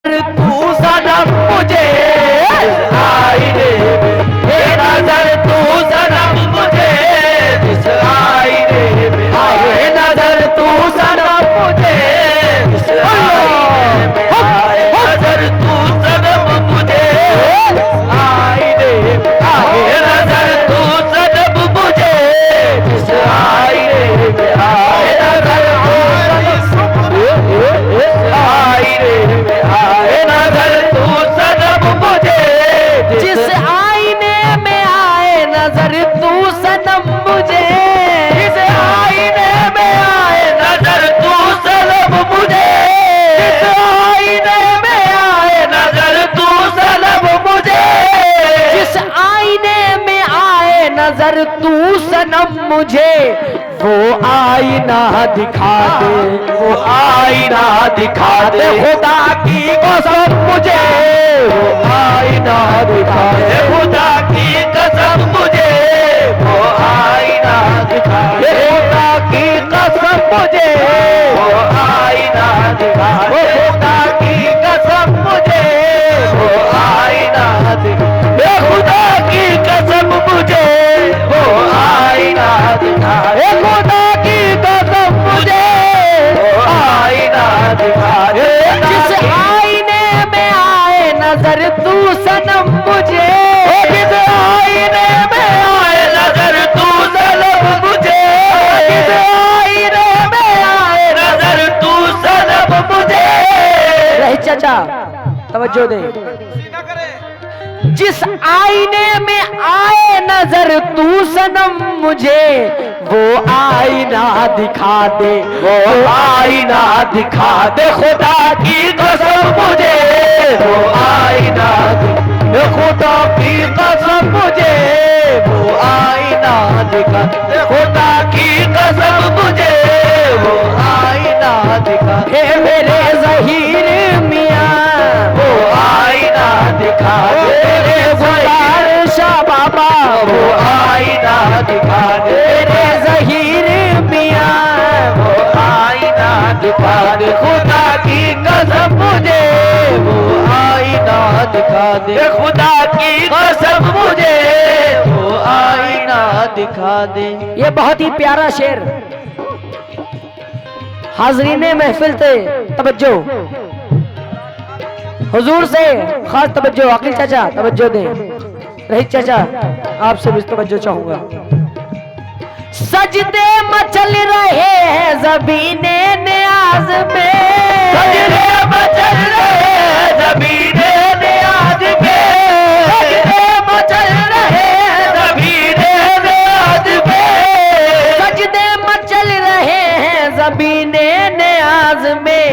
नजर तू सनम मुझे जिस आईने में, ये नजर तू सनम मुझे जिस आईने में, ये नजर तू सनम मुझे जिस आईने में, नजर तू सनम मुझे आईने में, ये नजर तू सनम मुझे जिस आईने में, ये नजर आईने में, आए नजर तू सनम मुझे जिस आईने में, आए नजर तू सनम मुझे जिस आईने में, आए नजर तू सनम मुझे जिस आईने में, आए नजर तू सनम मुझे जिस आईने में, आए नजर तू सनम मुझे, वो आईना दिखा दे, वो आईना दिखा दे खुदा की कसम मुझे, वो आईना दिखा दे खुदा की कसम मुझे, वो आईना दिखा दे खुदा की कसम मुझे, वो आईना दिखा दे खुदा की कसम मुझे, वो आईना दिखा दे खुदा की कसम मुझे, वो आईना दिखा दे खुदा की कसम मुझे, वो आईना दिखा दे जिस आईने में, आए नजर तू सनम मुझे, जिस आईने में, आए नजर तू सनम मुझे, जिस आईने में, आए नजर तू सनम मुझे। रही चाचा तवज्जो दे, जिस आईने में आए नजर तू सनम मुझे, वो आईना दिखा दे, वो आईना दिखा दे खुदा की कसम मुझे, वो आईना दे खुदा की कसम मुझे, वो आईना दिखा दे खुदा की कसम मुझे, वो आईना दिखा दे मेरे ज़हीर मियां, वो आईना दिखा दे शाह बाबा, वो आईना दिखा दे रे ज़हीर मियां, वो आईना दिखा दे खुदा की कसम मुझे, वो आईना दिखा दे खुदा की कसम मुझे, वो आईना दिखा दे। ये बहुत ही प्यारा शेर, हाज़रीने महफिल थे तवज्जो, हुजूर से खास तवज्जो, आकिल चाचा तवज्जो दें, रही चाचा आपसे भी तवज्जो चाहूंगा। सजदे मचल रहे हैं ज़मीने नियाज़ में, सजदे मचल रहे हैं ज़मीने नियाज़ में, सजदे मचल रहे हैं ज़मीने नियाज़ में, सजदे मचल रहे हैं ज़मीने नियाज़ में,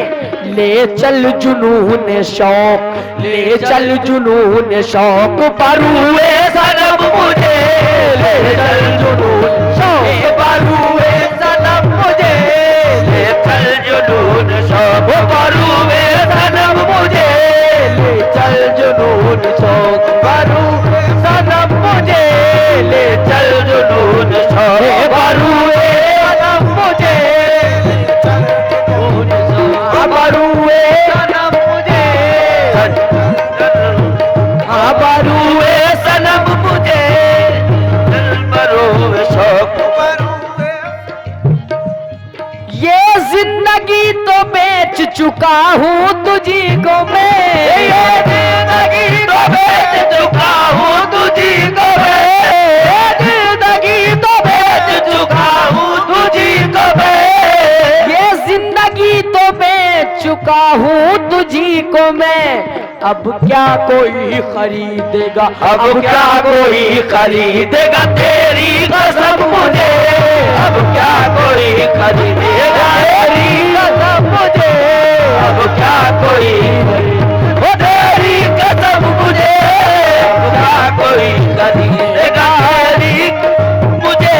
ले चल जुनून शौक, ले चल जुनून शौक बरूए सनम मुझे, ले चल जुनून शौक बरूए सनम मुझे, ले चल जुनून शौक बरूए सनम मुझे, ले चल जुनून शौक बरूए सनम मुझे, ले चल जुनून शौक बरूए सनम मुझे, बरूए सनम मुझे, बरूए सनम मुझे, बरूए शौक ये जिंदगी तो बेच चुका हूँ तुझी को मैं, ये जिंदगी तो बेच चुका हूँ तुझी को मैं, ये जिंदगी तो बेच चुका हूँ तुझी को मैं, ये जिंदगी तो बेच चुका हूँ तुझी को मैं, अब क्या कोई खरीदेगा, अब क्या कोई खरीदेगा तेरी कसम मुझे, अब क्या कोई खरीदेगा तेरी कसम मुझे, अब क्या कोई वो तेरी कसम मुझे, अब क्या कोई खरीदेगा तेरी मुझे,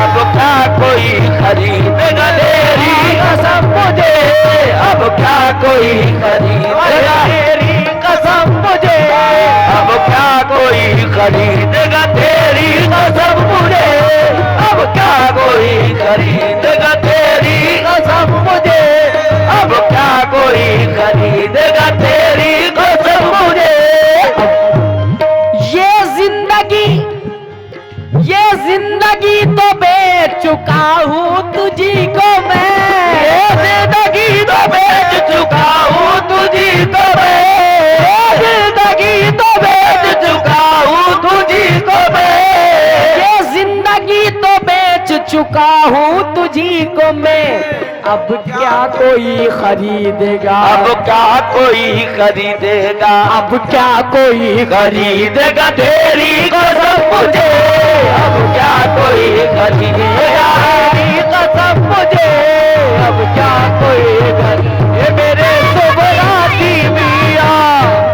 अब क्या कोई खरीदेगा तेरी कसम मुझे, अब क्या कोई खरीदेगा तेरी कसम मुझे, अब क्या कोई खरीदेगा तेरी कसम मुझे, अब क्या कोई खरीदेगा तेरी कसम मुझे, अब क्या कोई खरीदेगा तेरी हूँ तुझी को मैं, अब क्या कोई खरीदेगा, अब क्या कोई खरीदेगा, अब क्या कोई खरीदेगा तेरी कसम मुझे, अब क्या कोई खरीदेगा तेरी कसम मुझे, अब क्या कोई ये मेरे सुबराती मिया,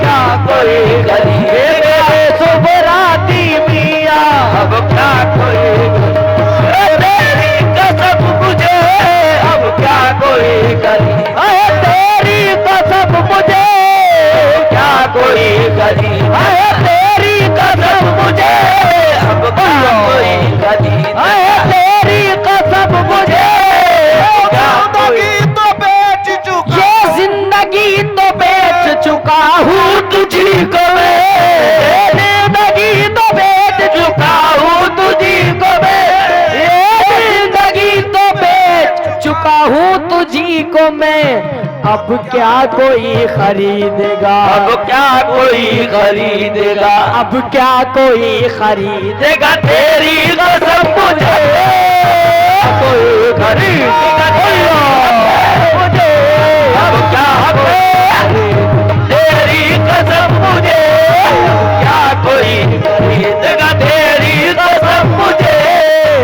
क्या कोई खरीदेगा, मेरे सुबराती मिया, अब क्या कोई तेरी कसम मुझे, अब क्या कोई खरीदेगा तेरी कसम मुझे, क्या कोई खरीदेगा तेरी कसम मुझे, अब क्या कोई खरीदेगा तेरी कसम मुझे, जिंदगी तो बेच चुका, ये जिंदगी तो बेच चुका हूँ तुझी को मैं, जिंदगी तो बेच चुका हूँ तुझी को मैं, ये जिंदगी तो बेच चुका हूँ तुझी को मैं, अब क्या कोई खरीदेगा, अब क्या कोई खरीदेगा, अब क्या कोई खरीदेगा तेरी कसम मुझे, कोई खरीदेगा मुझे, अब क्या तेरी कसम मुझे, क्या कोई खरीदेगा तेरी कसम मुझे,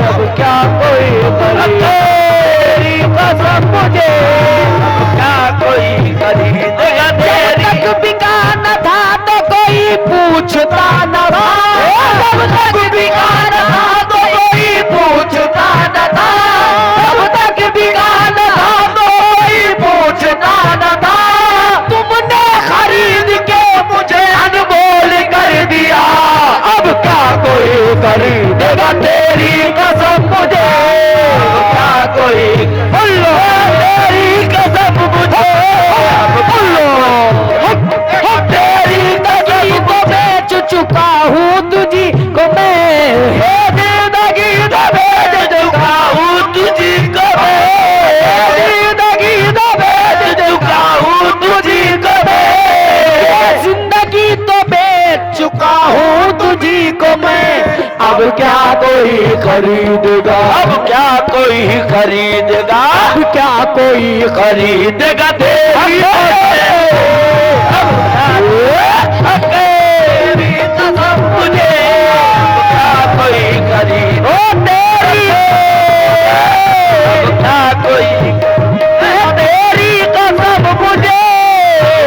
अब क्या कोई तेरी कसम मुझे, क्या कोई खरीदेगा तेरी, तक बिकाना था तो कोई पूछता न था, जब तक बिकाना था तो कोई पूछता न था, जब तक बिकाना था तो कोई पूछता न था, तुमने खरीद के मुझे अनमोल कर दिया, अब क्या कोई खरीदेगा तेरी कसम मुझे, अब क्या कोई बोलो तेरी कसम मुझे, अब बोलो तेरी कसम को बेच चुका हूँ तुझी को मैं, जिंदगी तो बेच चुका हूँ तुझी को मैं, जिंदगी तो बेच चुका हूँ तुझी को मैं, जिंदगी तो बेच चुका हूँ तुझी को मैं, अब क्या कोई खरीदेगा, अब क्या कोई खरीदेगा, अब क्या कोई खरीदेगा तेरी तेरी कसम मुझे, अब क्या कोई खरीद, ओ तेरी अब क्या कोई तेरी कसम मुझे,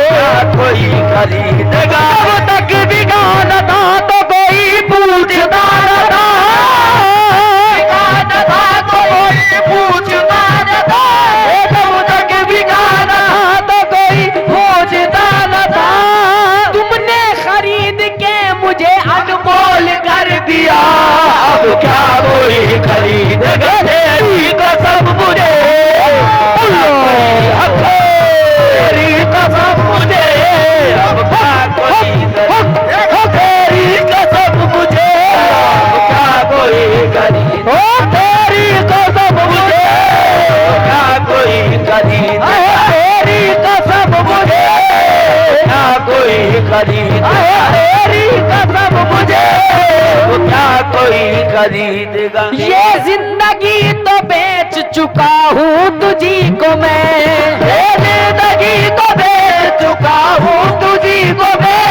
क्या कोई खरीदेगा, जब तक बिगाना था तो कोई पूछता न था, बिगाना था तो कोई पूछता न था, जब तक बिगाना था तो कोई पूछता न था, तुमने खरीद के मुझे अनमोल कर दिया, अब क्या कोई खरीदेगा तेरी कसम मुझे, तेरी कसम मुझे, अब क्या कोई तेरी कसम मुझे, अब क्या कोई खरीद, ओ तेरी कसम मुझे, क्या कोई खरीद, तेरी कसम मुझे, क्या कोई खरीद, तेरी कसम मुझे, क्या कोई खरीदेगा, ये जिंदगी तो बेच चुका हूँ तुझी को मैं, ये जिंदगी तो बेच चुका हूँ तुझी को मैं,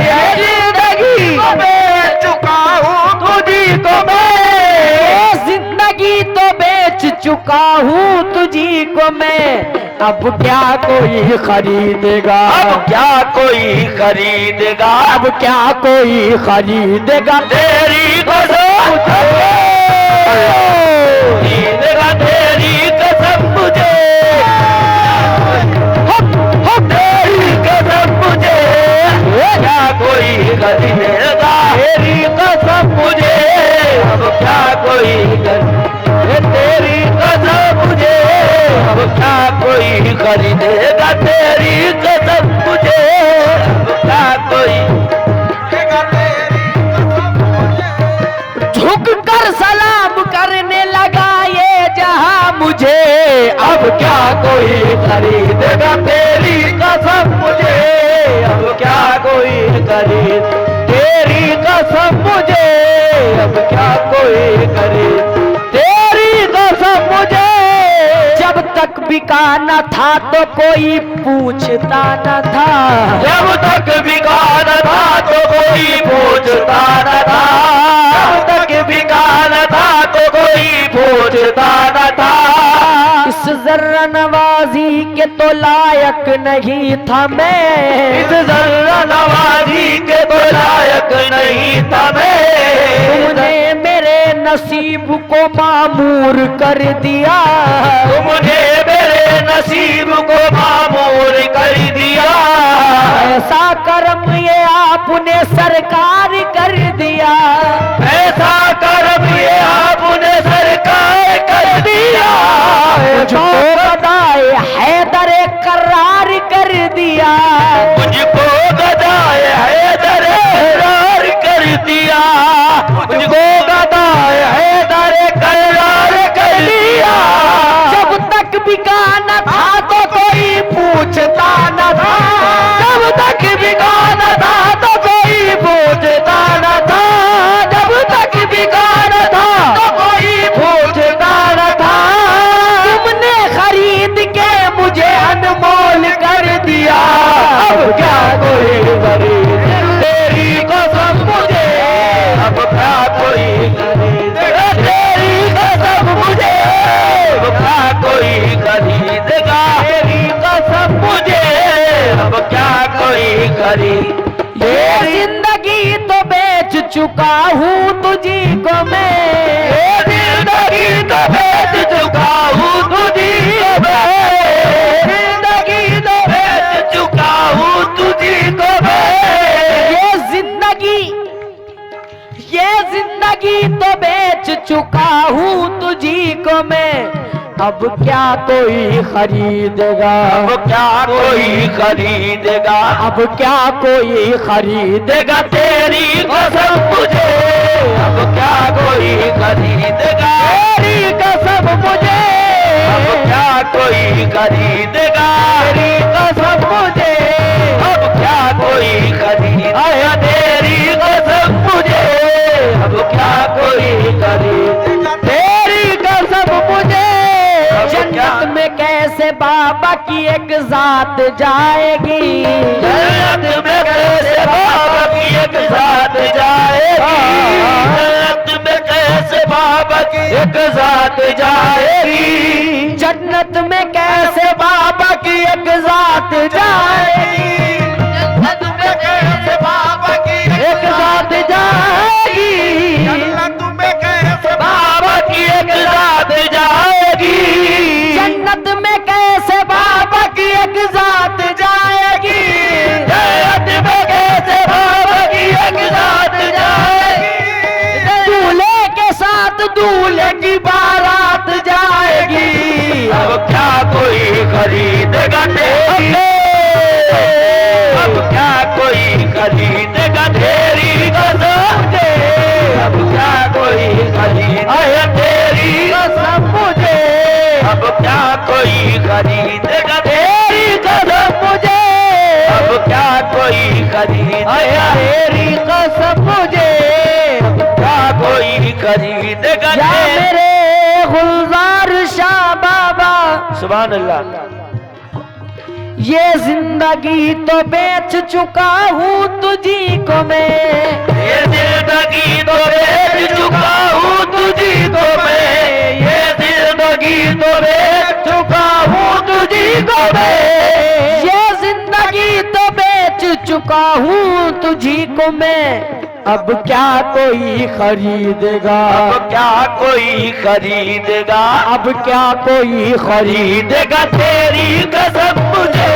ये जिंदगी तो बेच चुका हूँ तुझी को मैं, ये जिंदगी तो बेच चुका हूँ तुझी को मैं, अब क्या कोई खरीदेगा, अब क्या कोई खरीदेगा, अब क्या कोई खरीदेगा तेरी कसम खरीदेगा तेरी कसम मुझे, तेरी कसम मुझे, क्या कोई खरीदेगा तेरी कसम मुझे, अब क्या कोई तेरी कसम मुझे, अब क्या कोई खरीदेगा तेरी कसम मुझे, अब क्या कोई झुक कर सलाम करने लगा ये जहां मुझे, अब क्या कोई खरीदेगा तेरी कसम मुझे, अब क्या कोई खरीद तेरी कसम मुझे, अब क्या कोई खरीद तेरी कसम तक बिका न था तो कोई पूछता न था। जब तक बिका न था तो कोई पूछता न था। जब तक बिका न था तो कोई पूछता न था। इस जर्रा नवाजी के तो लायक नहीं था मैं। इस जर्रा नवाजी के तो लायक नहीं था मैं। तुमने मेरे नसीब को मामूर कर दिया। तुमने मेरे नसीब को मामूर कर दिया। ऐसा करम ये आपने सरकार कर दिया। ऐसा करम ये आपने सरकार कर दिया। मुझको गदाए हैदर करार कर दिया। मुझको गदाए हैदर करार कर दिया। मुझको गदाए हैदर करार कर दिया। जब तक बिका न था तो कोई पूछता न था। जब तक बिका न था तो कोई पूछता न था। जब तक बिका न था तो कोई पूछता न था। तुमने खरीद के मुझे अनमोल कर दिया। अब क्या कोई खरीद तेरी कसम मुझे। अब क्या कोई खरीदेगा तेरी कसम मुझे। अब क्या कोई खरीदेगा तेरी कसम मुझे। अब क्या कोई खरीद। ये जिंदगी तो बेच चुका हूँ तुझी को मैं। ये जिंदगी तो बेच चुका हूँ तुझी को मैं। जिंदगी तो बेच चुका हूँ तुझी को मैं। ये जिंदगी तो बेच चुका हूँ तुझी को मैं। अब क्या कोई खरीदेगा। अब क्या कोई खरीदेगा। अब क्या कोई खरीदेगा। देगा तेरी कसम मुझे। अब क्या कोई खरीदेगा तेरी कसम मुझे। अब क्या कोई खरीदेगा तेरी कसम मुझे। अब क्या कोई खरीदेगा तेरी कसम मुझे। अब क्या कोई खरीदेगा तेरी कसम मुझे। जन्नत में कैसे बाबा की एक जात जाएगी। जन्नत में कैसे बाबा की एक जात जाएगी। जन्नत में कैसे बाबा की एक जात जाएगी। जन्नत में कैसे बाबा की एक जात जाएगी। जन्नत में कैसे बाबा की एक जात जाएगी। जन्नत में कैसे बाबा की एक जात जाएगी। जन्नत में कैसे बाबा की एक जात जाएगी। जन्नत में कैसे बाबा की एक जात जाएगी। दूल्हे के साथ दूल्हे की बारात जाएगी। अब क्या कोई खरीदेगा तेरी। अब क्या कोई खरीदेगा तेरी कसम मुझे। अब क्या कोई खरीदेगा तेरी कसम मुझे। अब क्या कोई खरीदेगा तेरी कसम मुझे। अब क्या कोई खरीदेगा तेरी कसम मुझे। अब क्या कोई खरीदेगा या तेरी। मेरे गुलजार शाह बाबा। सुभान अल्लाह। ये जिंदगी तो बेच चुका हूँ तुझी को मैं। ये जिंदगी तो बेच चुका हूँ तुझी को मैं। ये जिंदगी तो बेच चुका हूँ तुझी को मैं। ये जिंदगी तो बेच चुका हूँ तुझी को मैं। अब क्या कोई खरीदेगा। अब क्या कोई खरीदेगा। अब क्या कोई खरीदेगा तेरी कसम मुझे।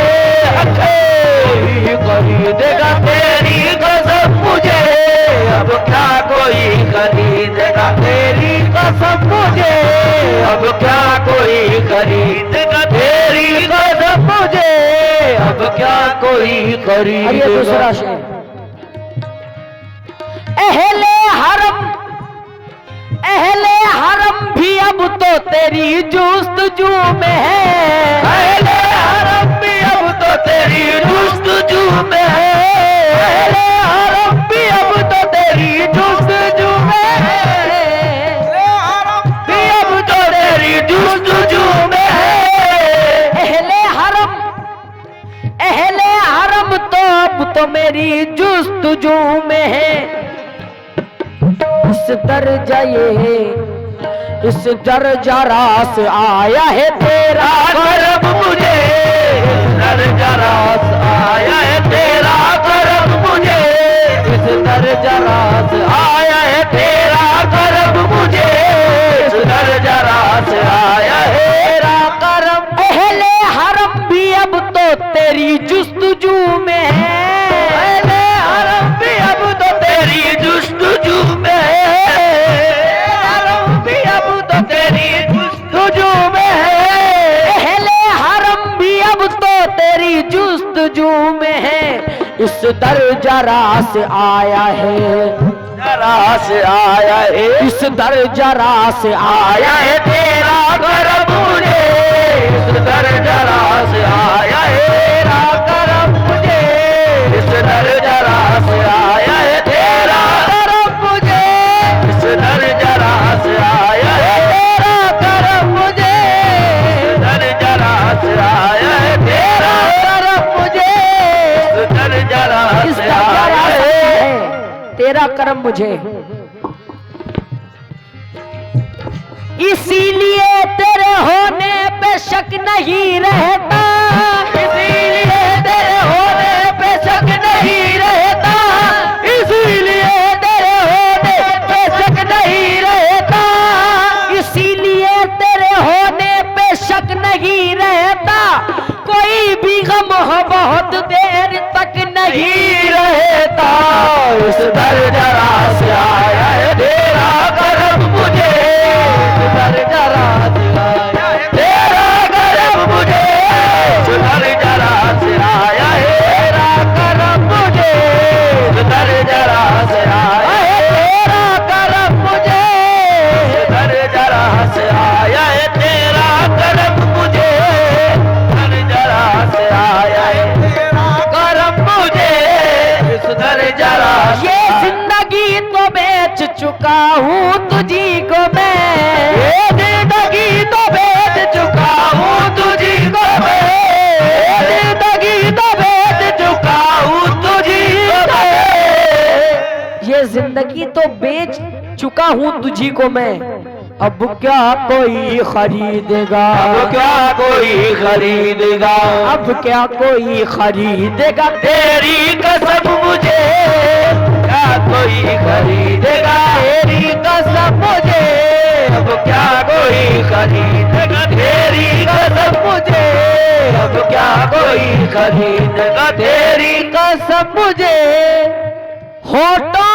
कोई खरीदेगा तेरी कसम मुझे। अब क्या कोई खरीदेगा तेरी कसम मुझे। अब क्या कोई खरीदेगा तेरी कसम मुझे। अब क्या कोई ये खरीदेगा। दूसरा शेर। अहले हरम भी अब तो तेरी जुस्तजू में है। अहले हरम भी अब तो तेरी जुस्तजू में है। अहले हरम भी अब तो तेरी जुस्तजू में है। भी अब तो तेरी जुस्तजू में है। तो मेरी जुस्तजू में है। इस दर्जा ये इस दर्जा रास आया है तेरा करम मुझे, इस दर्जा रास आया है तेरा करम मुझे, इस दर्जा रास आया है तेरा करम मुझे, इस दर्जा रास आया है तेरा करम। अहले हरम भी अब तो तेरी जुस्तजू में है, अहले हरम भी अब तो तेरी जुस्तजू में है, हरम भी अब तो तेरी जुस्तजू में है, अहले हरम भी अब तो तेरी जुस्तजू में है। इस दर्जा रास आया है, रास आया है, इस दर्जा रास आया है तेरा करम मुझे, इस दर्जा रास आया है तेरा करम मुझे, इस दर्जा रास आया है तेरा करम मुझे, इस दर्जा रास आया है तेरा करम मुझे, इस दर्जा रास आया है तेरा करम मुझे, इस दर्जा रास इस दर्जा आया रास है है तेरा करम मुझे। इसीलिए तेरे होने पे शक नहीं रहता, इसीलिए तेरे होने पे शक नहीं रहता, इसीलिए तेरे होने पे शक नहीं रहता, इसीलिए तेरे होने पे शक नहीं रहता। कोई भी गम हो बहुत देर तक नहीं नहीं रहता। इस दर्जा रास आया है तेरा करम मुझे, इस दर्जा रास आया है तेरा करम मुझे, इस दर्जा रास आया है तेरा करम मुझे, इस दर्जा रास आया है तेरा करम मुझे, इस दर्जा रास आया है तेरा करम मुझे, दर्जा रास आया है तेरा करम मुझे, इस दर्जा रास ये जिंदगी तो बेच चुका हूँ तुझी को मैं, ये जिंदगी तो बेच चुका हूँ तुझी को मैं, ये जिंदगी तो बेच चुका हूँ तुझी को मैं, ये जिंदगी तो बेच चुका हूँ तुझी को मैं। अब क्या कोई खरीदेगा, अब क्या कोई खरीदेगा, अब क्या कोई खरीदेगा तेरी कसम मुझे, क्या कोई खरीदेगा तेरी कसम मुझे, अब क्या कोई खरीदेगा तेरी कसम मुझे, अब क्या कोई खरीदेगा तेरी कसम मुझे, होठों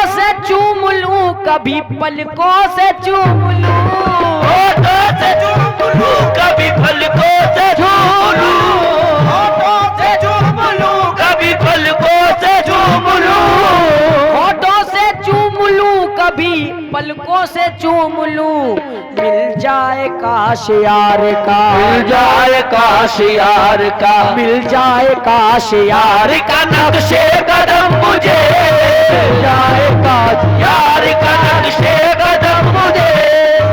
से चूम लूं कभी पलकों से चूम लूं, होठों से चूम लूं कभी पलकों से चूम लूं, होठों से चूम लूं कभी पलकों से चूम लूं, होठों से चूम लूं कभी पलकों से चूम लूं। मिल जाए काश यार का, मिल जाए काश यार का, मिल जाए काश यार यार का नक्शे कदम मुझे, मिल जाए काश यार का नक्शे कदम मुझे,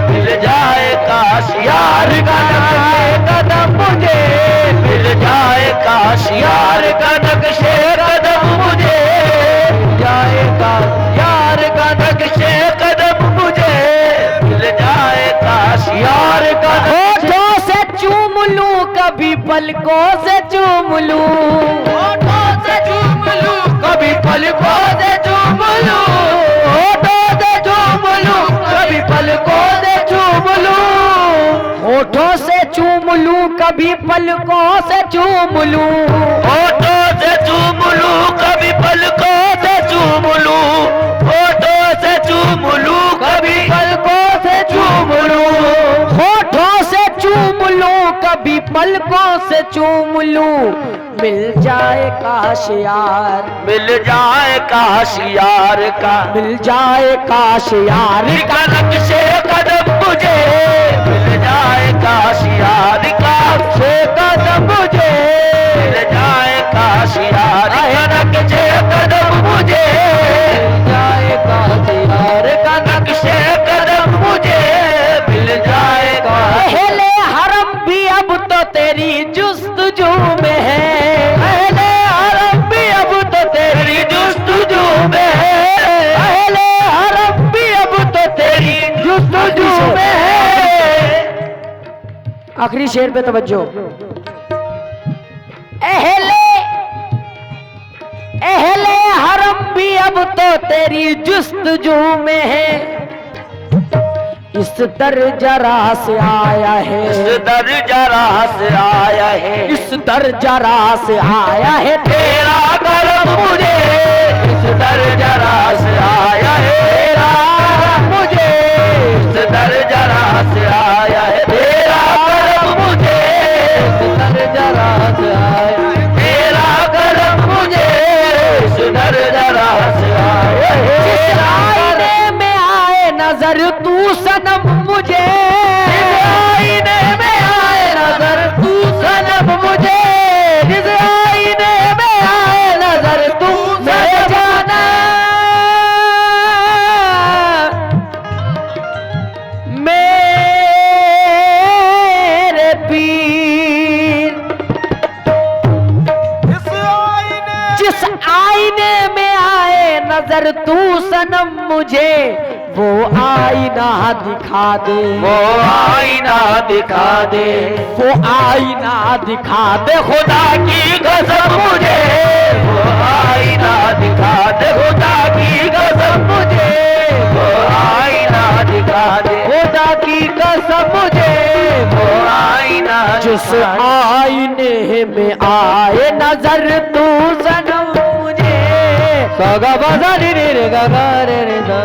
मिल जाए काश यार का नक्शे कदम मुझे, मिल जाए काश यार का नक्शे कदम मुझे, मिल जाए काश यार का नक्शे कदम मुझे, मिल जाए काश यार का होठों से चूम लूं कभी पलकों से चूम लूं, होठों से चूम लूं कभी पलकों से चूम लूं, होठों से चूम लूं कभी पलकों से चूम लूं, होठों से चूम लूं कभी पलकों से चूम लूं, होठों से चूम लूं कभी पलकों से चूम लूं, होठों से चूम लूं कभी पलकों से चूम लूं, होठों से चूम लूं कभी पलकों से चूम लूं। मिल जाए काश यार, मिल जाए काश यार का, मिल जाए काश यार का नक्शे कदम मुझे, मिल जाए काश यार का नक्शे कदम मुझे, मिल जाए काश यार का नक्शे कदम मुझे, मिल जाए काश यार का नक्शे कदम मुझे, मिल जाए काश पहले हरम भी अब तो आखिरी शेर पे तवज्जो। अहले अहले हरम भी अब तो तेरी जुस्तजू में है, इस दर जरा से आया है, इस दर जरा से आया है, इस दर जरा से आया है तेरा करम मुझे, इस दर जरा से आया है, तेरा करम मुझे, इस दर जरा से आया है, तेरा करम मुझे, इस दर जरा से आया है, तेरा करम मुझे, इस दर जरा से आया है। जिस आईने में आए नजर तू सनम मुझे, जिस आईने में आए नजर तू सनम मुझे, जिस आईने में आए नजर तू मेरे सनम जाना मेरे पीर, जिस आईने में आए नजर तू सनम मुझे, वो आईना दिखा दे, वो आईना दिखा दे, वो आईना दिखा दे खुदा की कसम मुझे, वो आईना दिखा दे, खुदा की कसम मुझे, वो आईना दिखा दे, खुदा की कसम मुझे, वो आईना जिस दिखा दे। आईने में आए नजर तू सनम मुझे, सा गा बा दा रे रे गा गा रे रे गा।